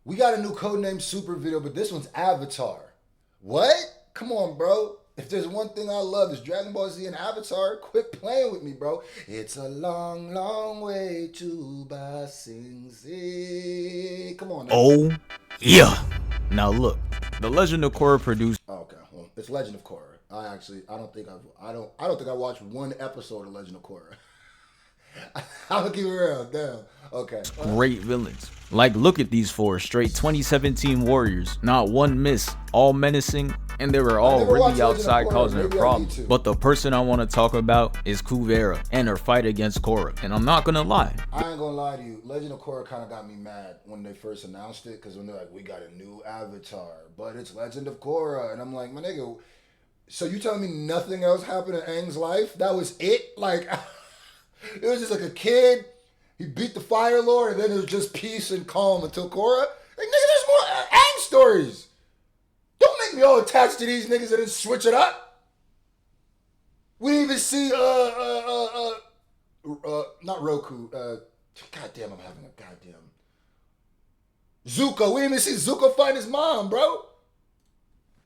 We got a new codename super video, but this one's Avatar. What? Come on, bro. If there's one thing I love, is Dragon Ball Z and Avatar. Quit playing with me, bro. It's a long, long way to Ba Sing Se. Come on. Now. Oh, yeah. Now look, the Legend of Korra produced. Oh, okay, well, it's Legend of Korra. I don't think I watched one episode of Legend of Korra. I'll keep it real. Damn. Okay. Great villains. Like, look at these four straight 2017 warriors. Not one miss. All menacing, and they were all really outside causing a problem. But the person I want to talk about is Kuvira and her fight against Korra. And I'm not gonna lie. I ain't gonna lie to you. Legend of Korra kind of got me mad when they first announced it, because when they're like, we got a new avatar, but it's Legend of Korra, and I'm like, my nigga, so you telling me nothing else happened in Aang's life? That was it? Like, it was just like a kid. He beat the Fire Lord, and then it was just peace and calm until Korra. Like, nigga, there's more Aang stories. Don't make me all attached to these niggas and then switch it up. We didn't even see, not Roku, goddamn, I'm having a goddamn. Zuko, we didn't even see Zuko find his mom, bro.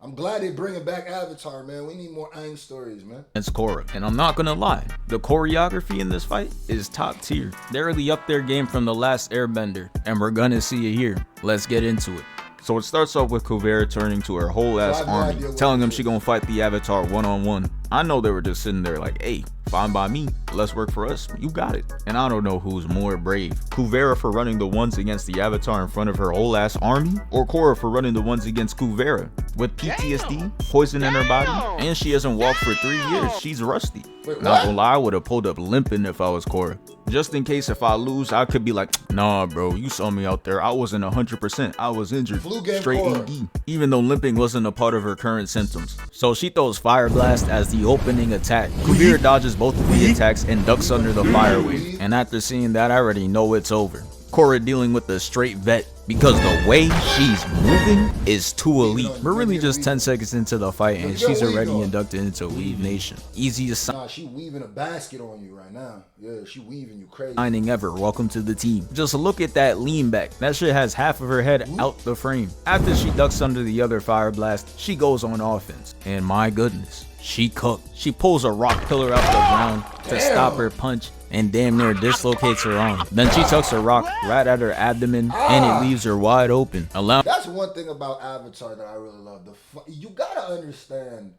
I'm glad they're bringing back Avatar, man. We need more Aang stories, man. It's Korra, and I'm not gonna lie, the choreography in this fight is top tier. They're really up their game from the last Airbender, and we're gonna see it here. Let's get into it. So it starts off with Kuvira turning to her whole ass army, telling them she gonna fight the Avatar one-on-one. I know they were just sitting there like, hey, fine by me, let's work for us, you got it. And I don't know who's more brave, Kuvira for running the ones against the Avatar in front of her whole ass army, or Korra for running the ones against Kuvira. With PTSD, poison in her body, and she hasn't walked for 3 years, she's rusty. Not gonna lie, I would have pulled up limping if I was Korra. Just in case if I lose, I could be like, nah bro, you saw me out there, I wasn't 100%, I was injured, straight AD. Even though limping wasn't a part of her current symptoms. So she throws Fire Blast as the opening attack. Kuvira dodges both of the attacks and ducks under the fire wave. And after seeing that, I already know it's over. Korra dealing with the straight vet, because the way she's moving is too elite. We're really just 10 seconds into the fight and she's already inducted into Weave Nation. Easiest she weaving a basket on you right now. Yeah, she weaving you crazy. Signing ever. Welcome to the team. Just look at that lean back. That shit has half of her head out the frame. After she ducks under the other Fire Blast, she goes on offense. And my goodness, she cooked. She pulls a rock pillar out the ground to stop her punch and damn near dislocates her arm. Then she tucks a rock right at her abdomen and it leaves her wide open. That's one thing about Avatar that I really love. You gotta understand,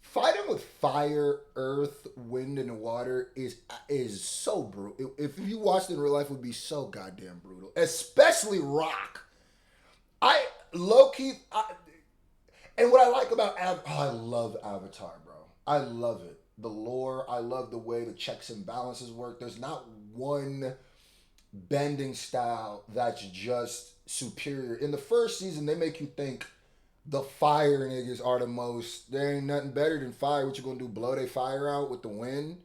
fighting with fire, earth, wind, and water is so brutal. If you watched it in real life, it would be so goddamn brutal. Especially rock. And what I like about I love Avatar, bro. I love it. The lore, I love the way the checks and balances work. There's not one bending style that's just superior. In the first season, they make you think the fire niggas are the most. There ain't nothing better than fire. What you gonna do, blow their fire out with the wind?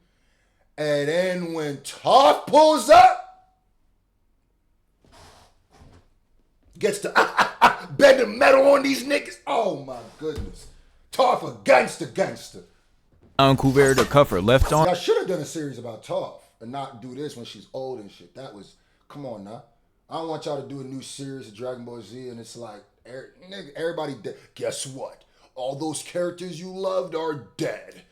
And then when Toph pulls up, gets to bending metal on these niggas. Oh my goodness. Toph a gangster. On Kuvira to cuff her left arm. I should have done a series about Toph and not do this when she's old and shit. That was, come on now. I don't want y'all to do a new series of Dragon Ball Z and it's like, everybody dead. Guess what? All those characters you loved are dead.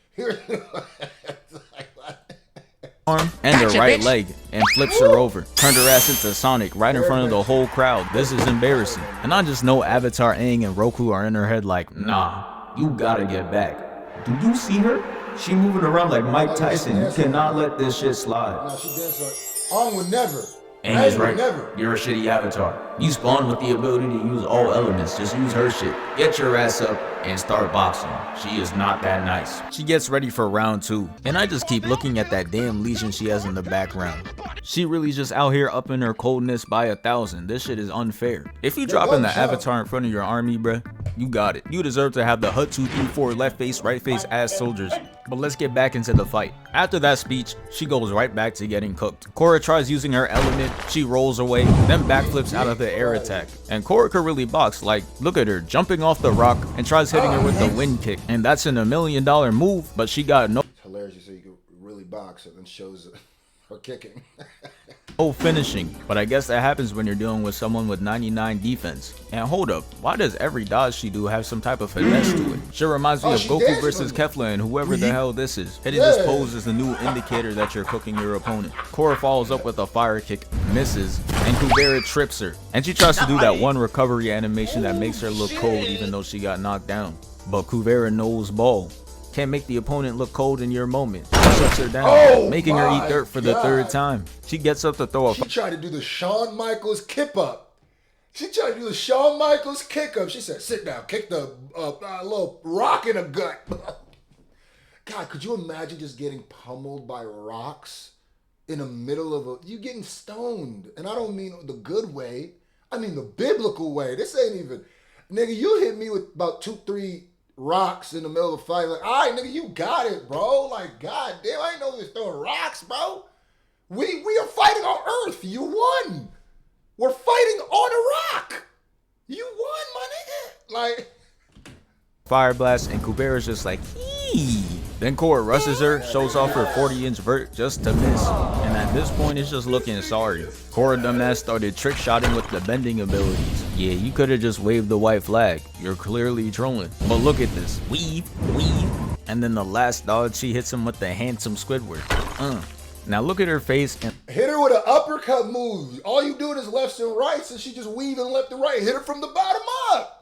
Arm and her right leg and flips her over. Turned her ass into Sonic right in front of the whole crowd. This is embarrassing. And I just know Avatar, Aang, and Roku are in her head like, nah, you gotta get back. Do you see her? She moving around like Mike Tyson. You cannot let this shit slide. No, she danced like, on would never. And he's right. You're a shitty Avatar. You spawned with the ability to use all elements. Just use her shit. Get your ass up and start boxing. She is not that nice. She gets ready for round 2. And I just keep looking at that damn lesion she has in the background. She really just out here upping her coldness by 1,000. This shit is unfair. If you drop in the Avatar in front of your army, bruh, you got it. You deserve to have the HUT 2, 3, 4 left face, right face ass soldiers. But let's get back into the fight. After that speech, she goes right back to getting cooked. Korra tries using her element, she rolls away, then backflips out of the air attack. And Korra could really box, like, look at her jumping off the rock and tries hitting her with the wind kick. And that's an $1 million move, but she got no. It's hilarious, so you can really box and then shows her kicking. Oh, finishing, but I guess that happens when you're dealing with someone with 99 defense. And hold up, why does every dodge she do have some type of finesse to it? She reminds me of she Goku dancing versus on me. Kefla and whoever the hell this is. Hitting this pose is the new indicator that you're cooking your opponent. Korra follows up with a fire kick, misses, and Kuvira trips her. And she tries to do that one recovery animation that makes her look cold even though she got knocked down. But Kuvira knows ball. Can't make the opponent look cold in your moment. Shuts her down, making her eat dirt for the third time. She gets up to throw a... She tried to do the Shawn Michaels kip up. She tried to do the Shawn Michaels kick up. She said, sit down, kick the little rock in the gut. God, could you imagine just getting pummeled by rocks in the middle of a... You getting stoned. And I don't mean the good way. I mean the biblical way. This ain't even... Nigga, you hit me with about 2-3 rocks in the middle of a fight. Like, all right, nigga, you got it, bro. Like, god damn, I ain't know you was throwing rocks, bro. We are fighting on Earth. You won. We're fighting on a rock. You won, my nigga. Like, fire blast, and Kuvira's just like, hee. Then Korra rushes her, shows off her 40-inch vert just to miss. And at this point, it's just looking sorry. Korra dumbass started trick shotting with the bending abilities. Yeah, you could have just waved the white flag. You're clearly trolling. But look at this. Weave, weave. And then the last dodge, she hits him with the handsome Squidward. Now look at her face and hit her with an uppercut move. All you doing is lefts and rights, and she just weaving left and right. Hit her from the bottom up.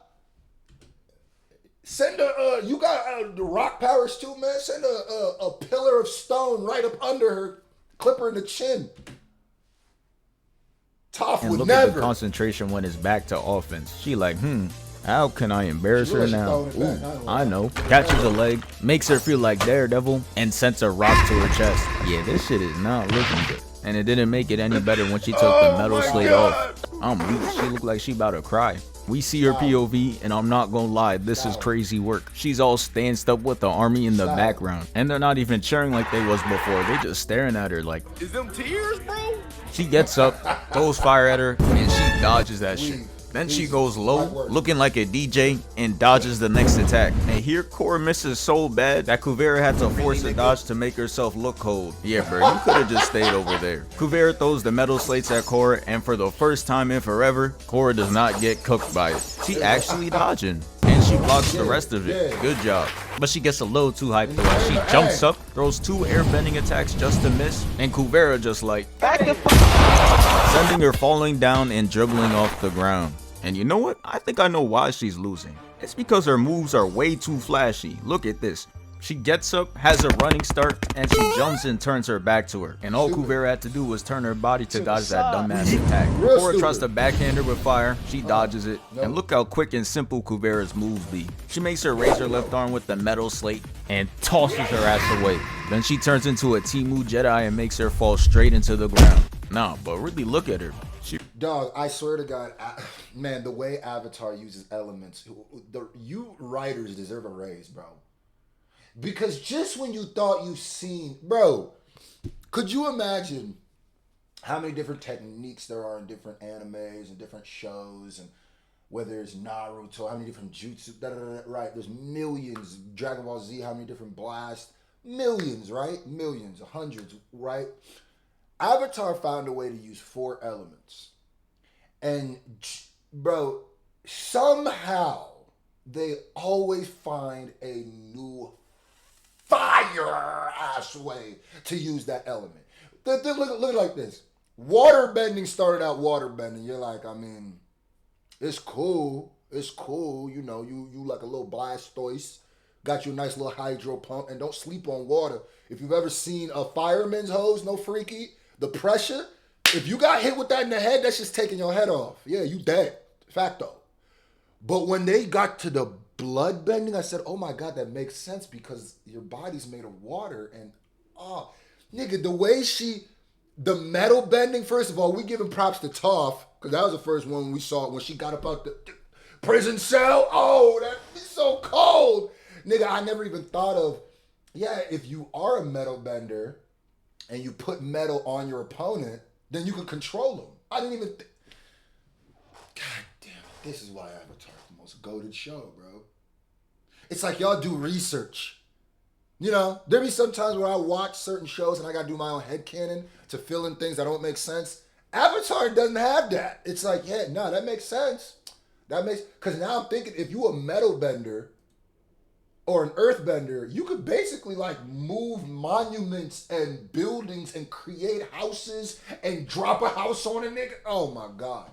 Send you got the rock powers too, man. Send a pillar of stone right up under her, clip her in the chin. Toph would look never. at the concentration when it's back to offense. She like, how can I embarrass her now? Ooh, I know. Catches a leg, makes her feel like Daredevil, and sends a rock to her chest. Yeah, this shit is not looking good. And it didn't make it any better when she took the metal slate off. I'm weak. She looked like she about to cry. We see her POV, and I'm not gonna lie, this is crazy work. She's all stanced up with the army in the background, and they're not even cheering like they was before. They just staring at her like, is them tears, bro? She gets up, throws fire at her, and she dodges that shit. Then she goes low, looking like a DJ, and dodges the next attack. And here Korra misses so bad that Kuvira had to force a dodge to make herself look cold. Yeah, bro, you could have just stayed over there. Kuvira throws the metal slates at Korra, and for the first time in forever, Korra does not get cooked by it. She actually dodging, and she blocks the rest of it. Good job. But she gets a little too hyped though. She jumps up, throws 2 air bending attacks just to miss, and Kuvira just like, sending her falling down and dribbling off the ground. And you know what? I think I know why she's losing. It's because her moves are way too flashy. Look at this. She gets up, has a running start, and she jumps and turns her back to her. And all Kuvira had to do was turn her body to dodge that dumbass attack. Korra tries to backhand her with fire, she dodges it. And look how quick and simple Kuvira's moves be. She makes her raise her left arm with the metal slate and tosses her ass away. Then she turns into a Temu Jedi and makes her fall straight into the ground. Nah, but really look at her. Dog, I swear to God, man, the way Avatar uses elements, you writers deserve a raise, bro. Because just when you thought you've seen, bro, could you imagine how many different techniques there are in different animes and different shows, and whether it's Naruto, how many different jutsu, right? There's millions. Dragon Ball Z, how many different blasts? Millions, right? Millions, hundreds, right? Avatar found a way to use 4 elements. And, bro, somehow they always find a new fire-ass way to use that element. Look like this. Water bending started out water bending. You're like, I mean, it's cool. It's cool. You know, you like a little Blastoise. Got you a nice little hydro pump. And don't sleep on water. If you've ever seen a fireman's hose, no freaky, the pressure, if you got hit with that in the head, that's just taking your head off. Yeah, you dead. Facto. But when they got to the blood bending, I said, oh my God, that makes sense because your body's made of water. And, nigga, the way the metal bending, first of all, we giving props to Toph, because that was the first one we saw when she got up out the prison cell. Oh, that's so cold. Nigga, I never even thought of, if you are a metal bender and you put metal on your opponent, then you can control them. I didn't even think. God damn it. This is why Avatar is the most goated show, bro. It's like y'all do research. You know, there be some times where I watch certain shows and I gotta do my own headcanon to fill in things that don't make sense. Avatar doesn't have that. It's like, yeah, no, that makes sense. Because now I'm thinking, if you a metal bender or an earth bender, you could basically like move monuments and buildings and create houses and drop a house on a nigga. Oh my God.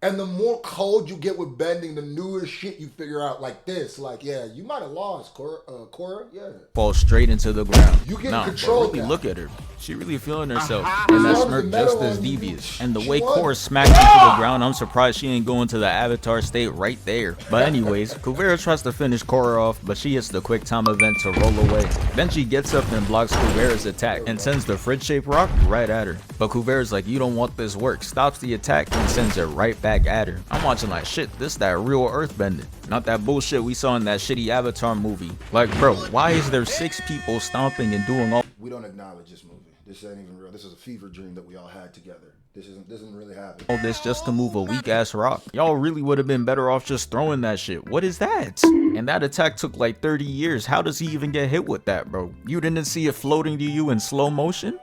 And the more cold you get with bending, the newer shit you figure out, like this. Like, yeah, you might have lost, Korra. Yeah. Fall straight into the ground. You get nah, control. Really now. Look at her. She really feeling herself. And that smirk just as devious. And the way Korra smacked into the ground, I'm surprised she ain't going to the Avatar state right there. But anyways, Kuvira tries to finish Korra off, but she hits the quick time event to roll away. Then she gets up and blocks Kuvira's attack and sends the fridge-shaped rock right at her. But Kuvira's like, you don't want this work, stops the attack and sends it right back at her. I'm watching like, shit, this that real earthbending. Not that bullshit we saw in that shitty Avatar movie. Like, bro, why is there 6 people stomping and doing all... We don't acknowledge this movie. This ain't even real. This is a fever dream that we all had together. This isn't really happening. All this just to move a weak ass rock. Y'all really would have been better off just throwing that shit. What is that? And that attack took like 30 years. How does he even get hit with that, bro? You didn't see it floating to you in slow motion?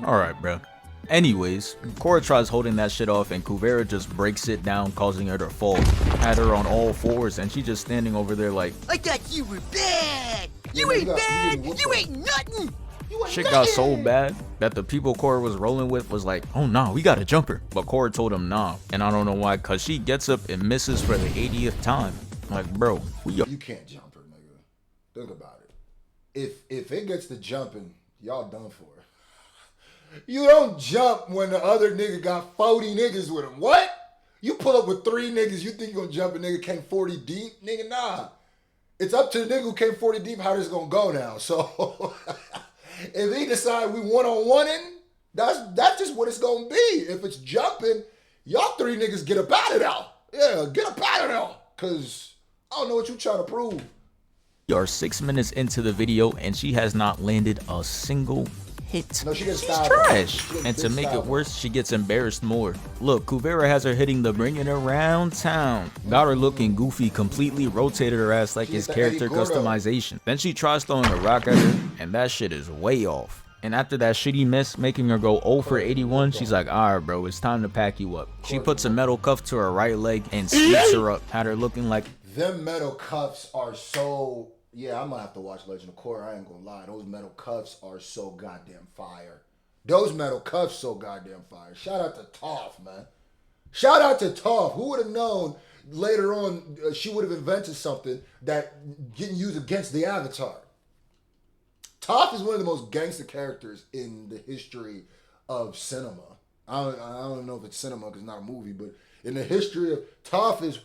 Alright, bro. Anyways, Korra tries holding that shit off and Kuvira just breaks it down, causing her to fall. Had her on all fours and she just standing over there like, I thought you were bad. You ain't bad. You ain't nothing. Shit got so bad that the people Korra was rolling with was like, oh nah, we gotta jump her. But Korra told him nah, and I don't know why, cause she gets up and misses for the 80th time. Like, bro, you can't jump her, nigga. Think about it. If it gets to jumping, y'all done for. You don't jump when the other nigga got 40 niggas with him. What? You pull up with 3 niggas, you think you gonna jump a nigga came 40 deep? Nigga, nah. It's up to the nigga who came 40 deep how this gonna go now. So if he decide we one-on-one-ing, that's just what it's gonna be. If it's jumping, y'all 3 niggas get up out of there. Yeah, get up out of there. Cause I don't know what you trying to prove. We are 6 minutes into the video and she has not landed a single hit. No, she's trash. And to make it worse, she gets embarrassed more. Look, Kuvira has her hitting the bring it around town. Got her looking goofy, completely rotated her ass like his character customization. Then she tries throwing a rock at her, and that shit is way off. And after that shitty miss, making her go 0 for 81, she's like, alright bro, it's time to pack you up. She puts a metal cuff to her right leg and sweeps her up. Had her looking like... Them metal cuffs are so... Yeah, I'm gonna have to watch Legend of Korra. I ain't gonna lie. Those metal cuffs are so goddamn fire. Those metal cuffs so goddamn fire. Shout out to Toph, man. Shout out to Toph. Who would have known later on she would have invented something that getting used against the Avatar? Toph is one of the most gangster characters in the history of cinema. I don't know if it's cinema because it's not a movie, but in the history of Toph is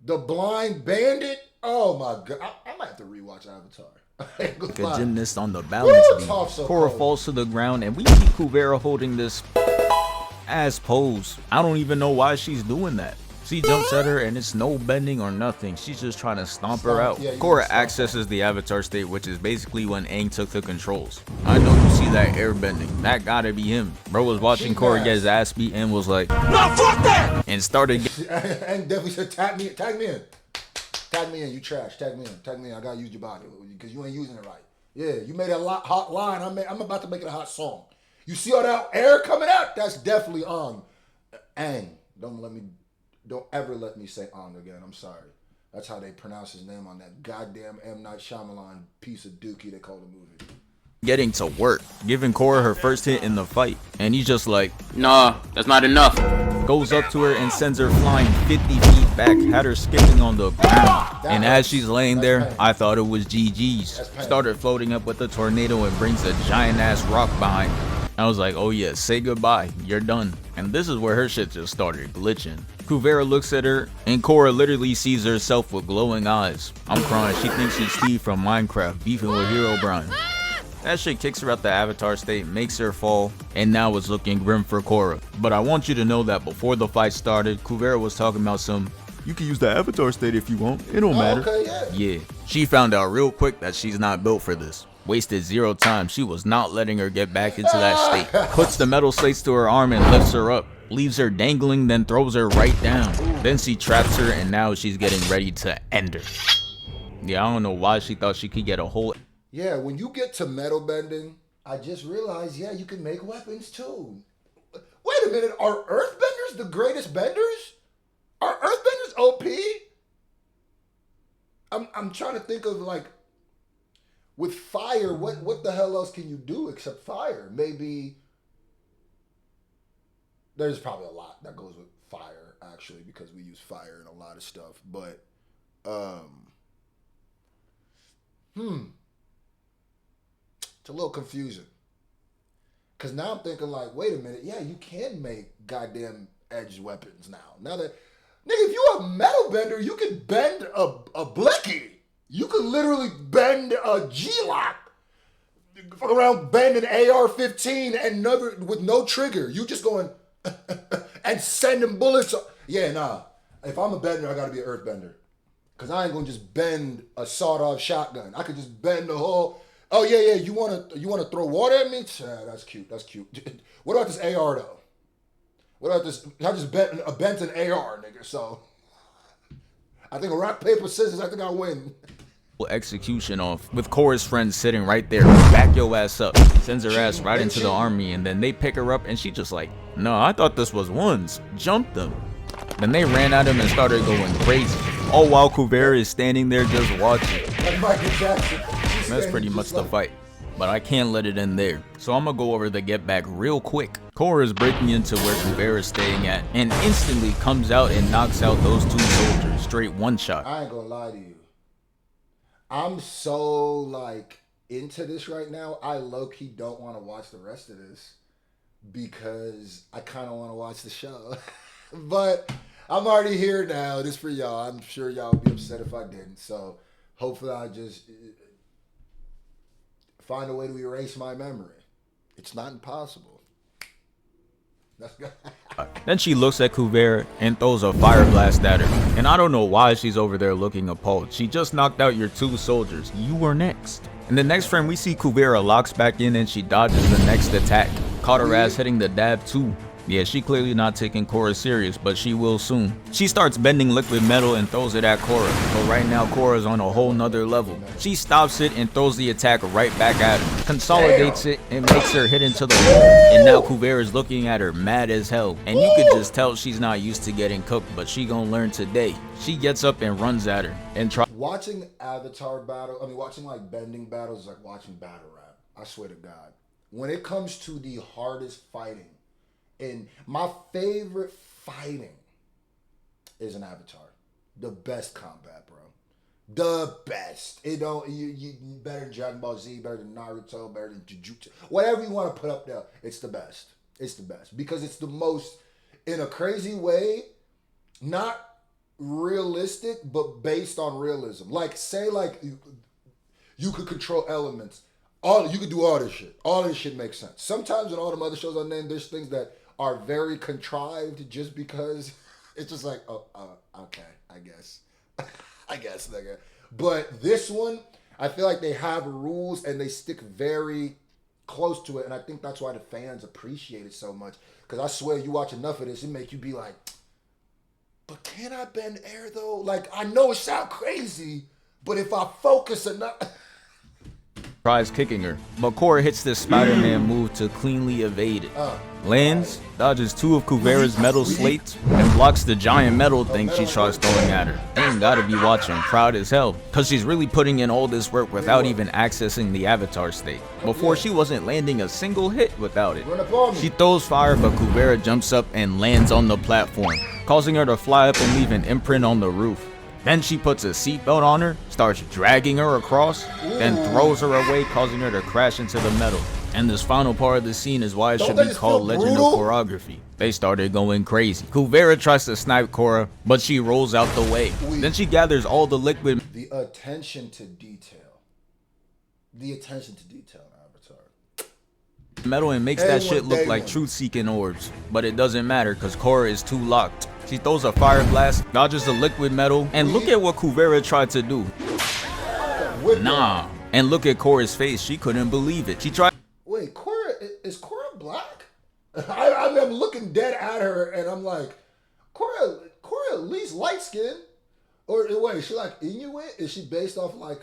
the blind bandit. Oh my god, I might have to rewatch Avatar. Like a gymnast on the balance beam. Korra falls to the ground and we see Kuvira holding this ass pose. I don't even know why she's doing that. She jumps at her and it's no bending or nothing. She's just trying to stomp her out. Yeah, Korra accesses the Avatar state, which is basically when Aang took the controls. I know you see that air bending. That gotta be him. Bro was watching Korra get his ass beat and was like, no, fuck that! And started and definitely said, tag me in. Tag me in, you trash. Tag me in. I gotta use your body because you ain't using it right. Yeah, you made a hot line. I'm about to make it a hot song. You see all that air coming out? That's definitely Aang. Don't ever let me say Aang again. I'm sorry. That's how they pronounce his name on that goddamn M. Night Shyamalan piece of dookie they call the movie. Getting to work, giving Korra her first hit in the fight, and he's just like, nah, that's not enough. Goes up to her and sends her flying 50 feet back, had her skipping on the ground. And as she's laying there, I thought it was GG's. Started floating up with the tornado and brings a giant ass rock behind her. I was like, oh yeah, say goodbye, you're done. And this is where her shit just started glitching. Kuvira looks at her, and Korra literally sees herself with glowing eyes. I'm crying, she thinks she's Steve from Minecraft, beefing with Hero Brian. That shit kicks her out the Avatar state, makes her fall, and now it's looking grim for Korra. But I want you to know that before the fight started, Kuvira was talking about you can use the Avatar state if you want, it don't matter. Okay, yeah, she found out real quick that she's not built for this. Wasted 0 time, she was not letting her get back into that state. Puts the metal slates to her arm and lifts her up. Leaves her dangling, then throws her right down. Then she traps her and now she's getting ready to end her. Yeah, I don't know why she thought she could get a whole Yeah, when you get to metal bending, I just realized, yeah, you can make weapons too. Wait a minute, are earthbenders the greatest benders? Are earthbenders OP? I'm trying to think of like with fire, what the hell else can you do except fire? Maybe there's probably a lot that goes with fire actually because we use fire in a lot of stuff. But it's a little confusing. Cause now I'm thinking like, wait a minute, yeah, you can make goddamn edged weapons now. Now that nigga, if you a metal bender, you can bend a blicky. You can literally bend a G-lock. Fuck around bend an AR-15 and never with no trigger. You just going and sending bullets. Yeah, nah. If I'm a bender, I gotta be an earth bender. Cause I ain't gonna just bend a sawed-off shotgun. I could just bend the whole. Oh yeah. You wanna throw water at me? That's cute. That's cute. What about this AR though? What about this? I just bent an AR, nigga. So I think a rock paper scissors. I think I win. Execution off with Korra's friend sitting right there. Back your ass up. Sends her ass right into the army, and then they pick her up, and she just like, no, I thought this was ones. Jumped them. Then they ran at him and started going crazy. All while Kuvira is standing there just watching. Like Michael Jackson. That's pretty much the fight. But I can't let it end there. So I'm gonna go over the get back real quick. Korra is breaking into where Kuvira is staying at and instantly comes out and knocks out those two soldiers straight one shot. I ain't gonna lie to you. I'm so like into this right now. I low-key don't want to watch the rest of this because I kind of want to watch the show. But I'm already here now. This for y'all. I'm sure y'all would be upset if I didn't. So hopefully I just find a way to erase my memory. It's not impossible. That's good. Then she looks at Kuvira and throws a fire blast at her. And I don't know why she's over there looking appalled. She just knocked out your two soldiers. You were next. In the next frame, we see Kuvira locks back in and she dodges the next attack. Caught her ass hitting the dab too. Yeah, she clearly not taking Korra serious, but she will soon. She starts bending liquid metal and throws it at Korra, but right now Korra's on a whole nother level. She stops it and throws the attack right back at her, consolidates it and makes her hit into the wall. And now Kuvira is looking at her mad as hell, and you could just tell she's not used to getting cooked, but she gonna learn today. She gets up and runs at her and tries. Watching Avatar battle, watching like bending battles is like watching battle rap. I swear to God. When it comes to the hardest fighting, and my favorite fighting is an Avatar. The best combat, bro. The best. It don't you better than Dragon Ball Z, better than Naruto, better than Jujutsu. Whatever you want to put up there, it's the best. It's the best. Because it's the most, in a crazy way, not realistic, but based on realism. Like, say like you could control elements. You could do all this shit. All this shit makes sense. Sometimes in all them other shows I named, there's things that are very contrived just because it's just like, okay, I guess. I guess, nigga. But this one, I feel like they have rules and they stick very close to it. And I think that's why the fans appreciate it so much. Because I swear, you watch enough of this, it make you be like, but can I bend air though? Like, I know it sounds crazy, but if I focus enough... Tries kicking her, but Korra hits this Spider-Man move to cleanly evade it. Lands, dodges two of Kuvira's metal slates, and blocks the giant metal thing she tries throwing at her. Ain't gotta be watching, proud as hell, cause she's really putting in all this work without even accessing the Avatar state. Before, she wasn't landing a single hit without it. She throws fire, but Kuvira jumps up and lands on the platform, causing her to fly up and leave an imprint on the roof. Then she puts a seatbelt on her, starts dragging her across, then throws her away, causing her to crash into the metal. And this final part of the scene is why it should be called Legend of Choreography. They started going crazy. Kuvira tries to snipe Korra, but she rolls out the way. Then she gathers all the liquid. The attention to detail. The attention to detail in Avatar. Metal and makes that shit look like truth-seeking orbs. But it doesn't matter because Korra is too locked. She throws a fire blast, dodges the liquid metal, and look at what Kuvira tried to do. Nah. And look at Korra's face. She couldn't believe it. She tried. Wait, is Korra black? I'm looking dead at her and I'm like, Korra at least light skin? Or wait, is she like Inuit? Is she based off like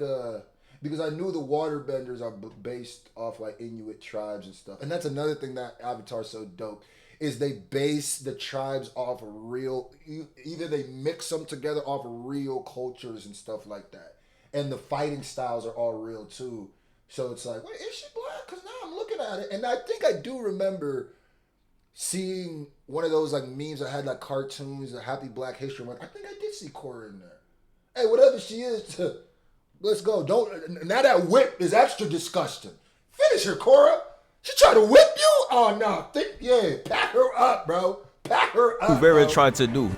because I knew the waterbenders are based off like Inuit tribes and stuff. And that's another thing that Avatar's so dope is they base the tribes off of real, either they mix them together off of real cultures and stuff like that. And the fighting styles are all real too. So it's like, wait, is she black? Because now I'm looking at it. And I think I do remember seeing one of those like memes that had like cartoons, a Happy Black History Month. I think I did see Korra in there. Hey, whatever she is, let's go. Don't, now that whip is extra disgusting. Finish her, Korra. She tried to whip you? Oh, no. Yeah, pack her up, bro. Pack her up, Kuvira bro. tried to do.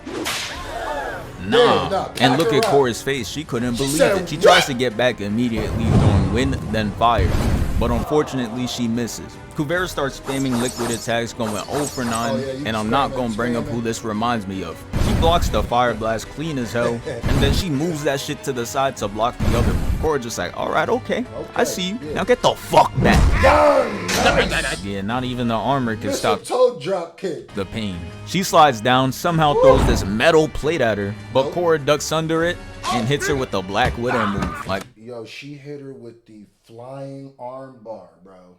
Nah. Nah. And look at Korra's face. She couldn't believe it. She tries to get back immediately, throwing wind, then fire. But unfortunately, she misses. Kuvira starts spamming liquid attacks, going 0 for 9, and I'm not going to bring up who this reminds me of. She blocks the fire blast clean as hell, and then she moves that shit to the side to block the other one. Korra just like, alright, okay, I see you. Now get the fuck back. Yeah, not even the armor can stop toe drop kick. the pain. She slides down, somehow throws this metal plate at her, but Korra ducks under it and hits her with the Black Widow move. Like, yo, she hit her with the flying arm bar, bro.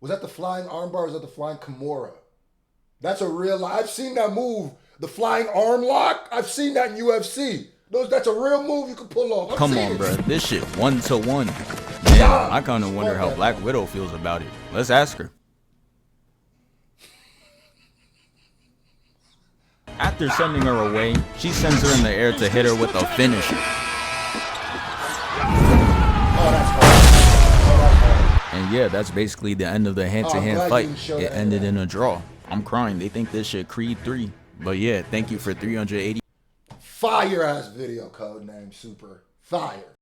Was that the flying arm bar or was that the flying Kimura? That's a real, I've seen that move. The flying arm lock, I've seen that in UFC. That's a real move you can pull off. come on, bro. This shit 1-to-1. Damn, I kind of wonder how Black Widow feels about it. Let's ask her. After sending her away, she sends her in the air to hit her with a finisher. And yeah, that's basically the end of the hand-to-hand fight. It ended in a draw. I'm crying. They think this shit Creed 3. But yeah, thank you for 380. Fire ass video, Codename Super. Fire.